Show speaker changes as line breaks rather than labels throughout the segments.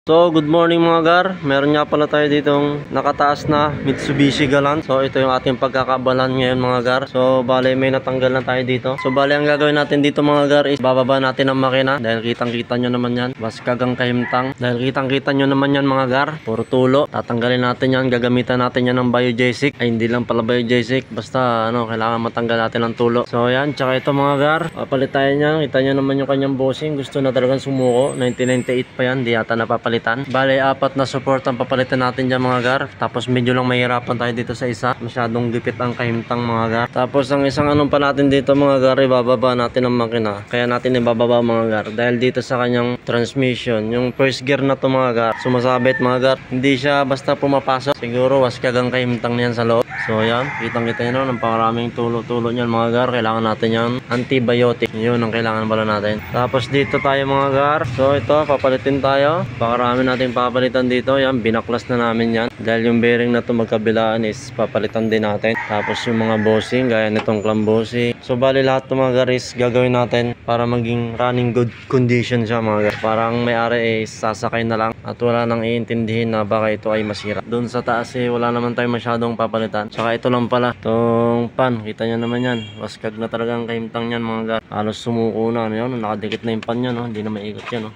So, good morning mga gar. Meron nga pala tayo ditong nakataas na Mitsubishi Galant. So, ito yung ating pagkakabalan ngayon mga gar. So, bale may natanggal na tayo dito. So, bale ang gagawin natin dito mga gar is bababa natin ang makina. Dahil kitang-kita nyo naman yan. Baskagang kahimtang. Dahil kitang-kita nyo naman yan mga gar. Puro tulo. Tatanggalin natin yan. Gagamitan natin yan ng biojaysic. Ay, hindi lang pala biojaysic. Basta, kailangan matanggal natin ang tulo. So, yan. Tsaka ito mga gar. Papalit tayo niyan. Kita nyo naman yung kanyang bossing. Gusto na talagang sumuko. 1998 pa yan. Di yata napapalit. Bale, 4 na support ang papalitan natin dyan mga gar. Tapos medyo lang mahirapan tayo dito sa isa. Masyadong gipit ang kahimtang mga gar. Tapos ang isang pa natin dito mga gar, ibababa natin ang makina. Kaya natin ibababa mga gar. Dahil dito sa kanyang transmission, yung first gear na to mga gar, sumasabit mga gar. Hindi siya basta pumapasok. Siguro waskagang kahimtang niyan sa loob. So yan, kitang-kita nyo ng pakaraming tulo-tulo niyan mga gar. Kailangan natin yan antibiotic. Yun ang kailangan pala natin. Tapos dito tayo mga gar. So ito, papalitin tayo. Marami natin papalitan dito. Yan, binaklas na namin yan. Dahil yung bearing na to magkabilaan is papalitan din natin. Tapos yung mga bossing, gaya nitong clamp bossing. So bali lahat ng mga garis gagawin natin para maging running good condition siya mga gar. Parang may-ari is sasakay na lang at wala nang iintindihin na baka ito ay masira. Doon sa taas wala naman tayo masyadong papalitan. Tsaka ito lang pala. Itong pan, kita nyo naman yan. Waskag na talagang kahimtang yan mga gar. Halos sumuko na. Yan, nakadikit na yung pan yan. Hindi na maikot yan.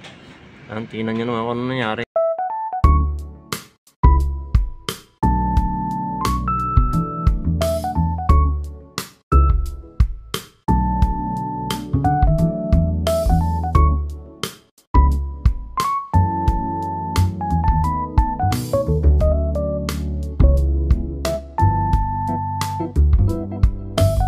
Tingnan nyo naman kung ano nangyari.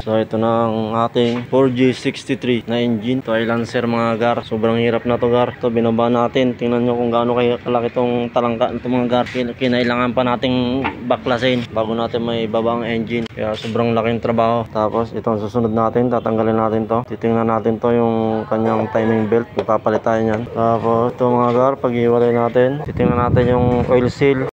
So ito na ang ating 4G63 na engine. Ito ay Lancer mga gar. Sobrang hirap na to gar. Ito binaba natin. Tingnan nyo kung gaano kalaki itong talangka ito mga gar. Kinailangan pa nating baklasin bago natin may baba ang engine. Kaya sobrang laking trabaho. Tapos itong susunod natin, tatanggalin natin to. Titingnan natin to yung kanyang timing belt. Ipapalit tayo yan. Tapos ito mga gar, pag-iwalay natin, titingnan natin yung oil seal.